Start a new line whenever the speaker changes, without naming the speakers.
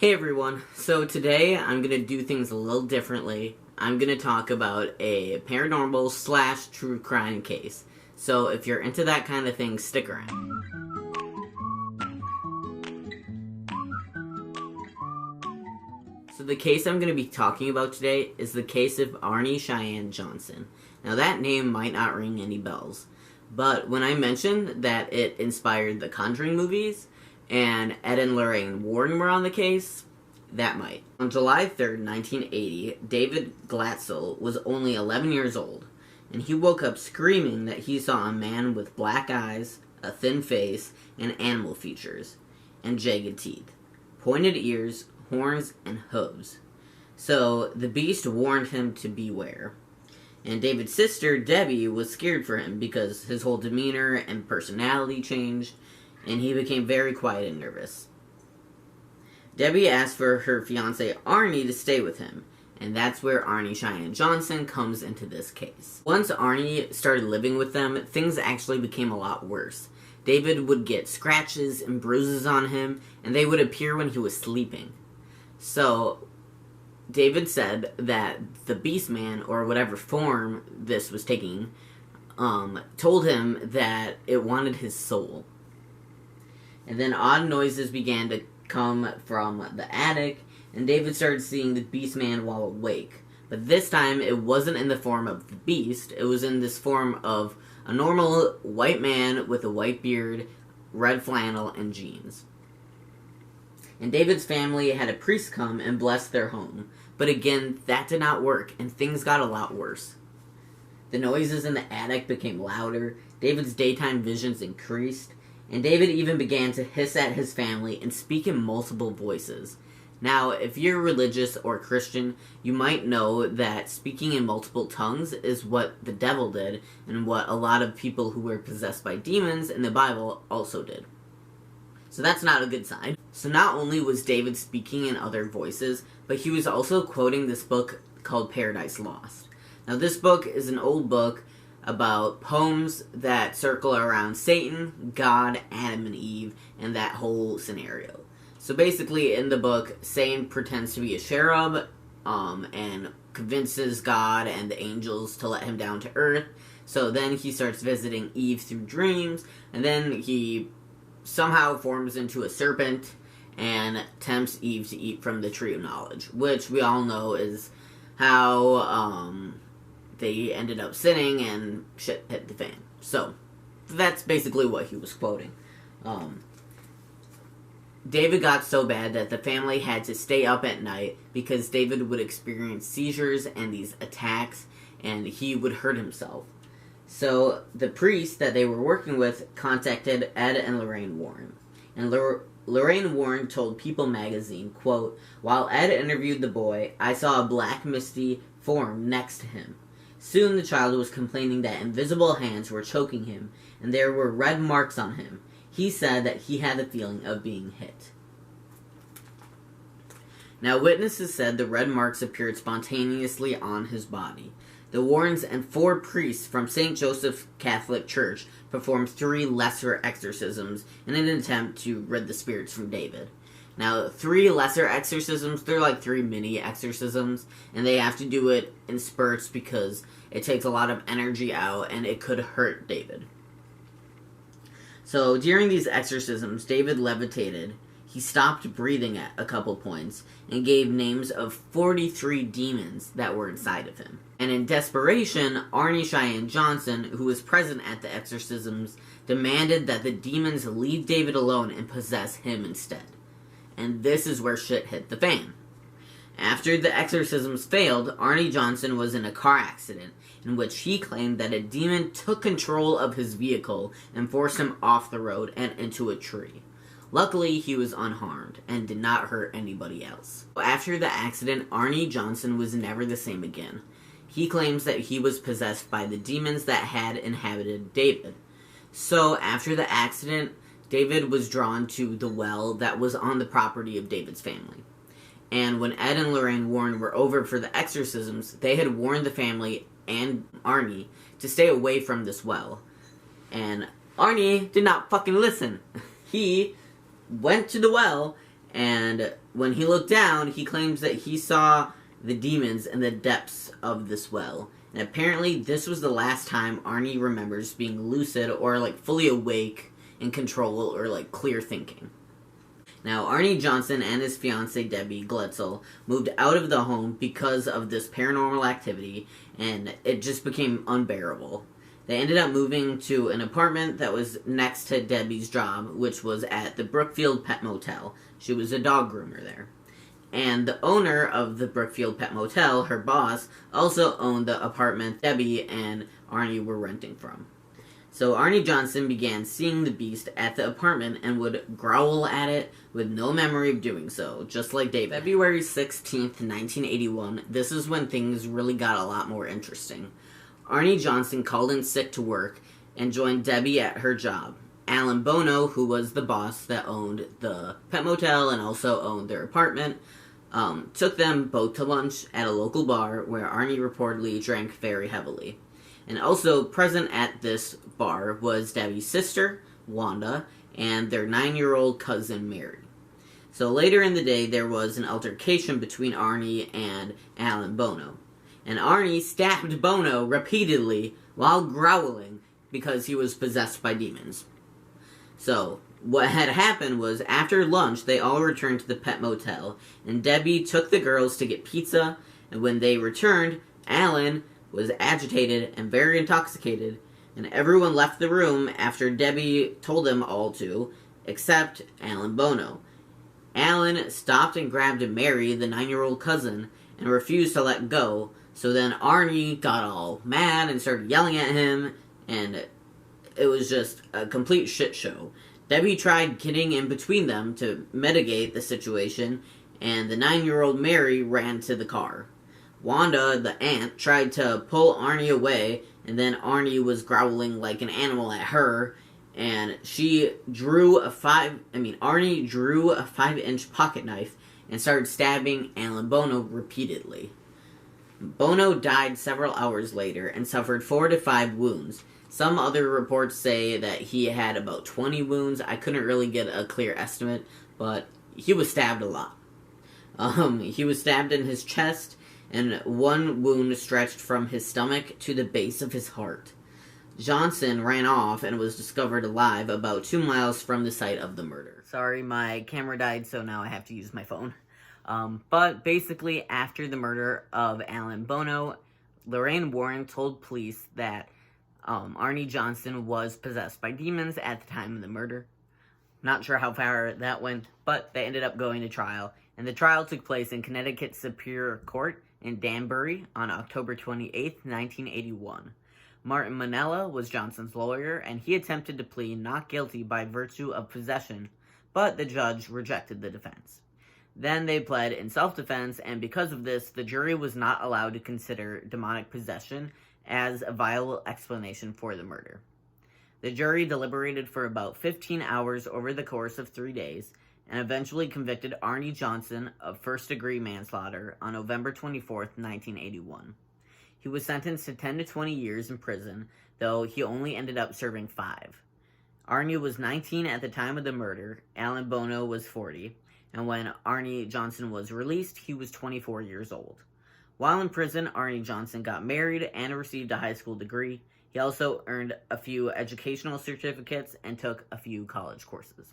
Hey everyone, so today I'm going to do things a little differently. I'm going to talk about a paranormal / true crime case. So if you're into that kind of thing, stick around. So the case I'm going to be talking about today is the case of Arne Cheyenne Johnson. Now that name might not ring any bells, but when I mentioned that it inspired the Conjuring movies, and Ed and Lorraine Warren were on the case, that might. On July 3rd, 1980, David Glatzel was only 11 years old, and he woke up screaming that he saw a man with black eyes, a thin face, and animal features, and jagged teeth, pointed ears, horns, and hooves. So the beast warned him to beware. And David's sister, Debbie, was scared for him because his whole demeanor and personality changed, and he became very quiet and nervous. Debbie asked for her fiancé Arne to stay with him, and that's where Arne Cheyenne Johnson comes into this case. Once Arne started living with them, things actually became a lot worse. David would get scratches and bruises on him, and they would appear when he was sleeping. So, David said that the Beast Man, or whatever form this was taking, told him that it wanted his soul. And then odd noises began to come from the attic, and David started seeing the Beast Man while awake. But this time, it wasn't in the form of the Beast, it was in this form of a normal white man with a white beard, red flannel, and jeans. And David's family had a priest come and bless their home. But again, that did not work, and things got a lot worse. The noises in the attic became louder, David's daytime visions increased, and David even began to hiss at his family and speak in multiple voices. Now, if you're religious or Christian, you might know that speaking in multiple tongues is what the devil did, and what a lot of people who were possessed by demons in the Bible also did. So that's not a good sign. So not only was David speaking in other voices, but he was also quoting this book called Paradise Lost. Now this book is an old book about poems that circle around Satan, God, Adam and Eve, and that whole scenario. So basically in the book, Satan pretends to be a cherub, and convinces God and the angels to let him down to earth. So then he starts visiting Eve through dreams, and then he somehow forms into a serpent and tempts Eve to eat from the tree of knowledge, which we all know is how they ended up sinning and shit hit the fan. So that's basically what he was quoting. David got so bad that the family had to stay up at night because David would experience seizures and these attacks, and he would hurt himself. So the priest that they were working with contacted Ed and Lorraine Warren. And Lorraine Warren told People magazine, quote, "While Ed interviewed the boy, I saw a black misty form next to him. Soon the child was complaining that invisible hands were choking him, and there were red marks on him. He said that he had the feeling of being hit." Now witnesses said the red marks appeared spontaneously on his body. The Warrens and 4 priests from St. Joseph's Catholic Church performed 3 lesser exorcisms in an attempt to rid the spirits from David. Now, 3 lesser exorcisms, they're like 3 mini exorcisms, and they have to do it in spurts because it takes a lot of energy out and it could hurt David. So, during these exorcisms, David levitated. He stopped breathing at a couple points and gave names of 43 demons that were inside of him. And in desperation, Arne Cheyenne Johnson, who was present at the exorcisms, demanded that the demons leave David alone and possess him instead. And this is where shit hit the fan. After the exorcisms failed, Arne Johnson was in a car accident in which he claimed that a demon took control of his vehicle and forced him off the road and into a tree. Luckily, he was unharmed and did not hurt anybody else. After the accident, Arne Johnson was never the same again. He claims that he was possessed by the demons that had inhabited David. So, after the accident, David was drawn to the well that was on the property of David's family. And when Ed and Lorraine Warren were over for the exorcisms, they had warned the family and Arne to stay away from this well. And Arne did not fucking listen. He went to the well And when he looked down, he claims that he saw the demons in the depths of this well. And apparently this was the last time Arne remembers being lucid or like fully awake, in control, or like clear thinking. Now, Arne Johnson and his fiancée Debbie Gletzel moved out of the home because of this paranormal activity, and it just became unbearable. They ended up moving to an apartment that was next to Debbie's job, which was at the Brookfield Pet Motel. She was a dog groomer there. And the owner of the Brookfield Pet Motel, her boss, also owned the apartment Debbie and Arne were renting from. So Arne Johnson began seeing the beast at the apartment and would growl at it with no memory of doing so, just like David. February 16th, 1981, this is when things really got a lot more interesting. Arne Johnson called in sick to work and joined Debbie at her job. Alan Bono, who was the boss that owned the pet motel and also owned their apartment, took them both to lunch at a local bar where Arne reportedly drank very heavily. And also present at this bar was Debbie's sister, Wanda, and their 9-year-old cousin, Mary. So later in the day, there was an altercation between Arne and Alan Bono. And Arne stabbed Bono repeatedly while growling because he was possessed by demons. So, what had happened was, after lunch, they all returned to the pet motel, and Debbie took the girls to get pizza, and when they returned, Alan was agitated and very intoxicated, and everyone left the room after Debbie told them all to, except Alan Bono. Alan stopped and grabbed Mary, the 9-year-old cousin, and refused to let go, so then Arne got all mad and started yelling at him, and it was just a complete shit show. Debbie tried getting in between them to mitigate the situation, and the 9-year-old Mary ran to the car. Wanda, the aunt, tried to pull Arne away, and then Arne was growling like an animal at her, and Arne drew a 5-inch pocket knife and started stabbing Alan Bono repeatedly. Bono died several hours later and suffered 4 to 5 wounds. Some other reports say that he had about 20 wounds. I couldn't really get a clear estimate, but he was stabbed a lot. He was stabbed in his chest, and one wound stretched from his stomach to the base of his heart. Johnson ran off and was discovered alive about 2 miles from the site of the murder. Sorry, my camera died, so now I have to use my phone. But basically, after the murder of Alan Bono, Lorraine Warren told police that Arne Johnson was possessed by demons at the time of the murder. Not sure how far that went, but they ended up going to trial, and the trial took place in Connecticut Superior Court in Danbury on October 28, 1981. Martin Manella was Johnson's lawyer, and he attempted to plead not guilty by virtue of possession, but the judge rejected the defense. Then they pled in self-defense, and because of this, the jury was not allowed to consider demonic possession as a viable explanation for the murder. The jury deliberated for about 15 hours over the course of 3 days, and eventually convicted Arne Johnson of first-degree manslaughter on November 24, 1981. He was sentenced to 10 to 20 years in prison, though he only ended up serving 5. Arne was 19 at the time of the murder, Alan Bono was 40, and when Arne Johnson was released, he was 24 years old. While in prison, Arne Johnson got married and received a high school degree. He also earned a few educational certificates and took a few college courses.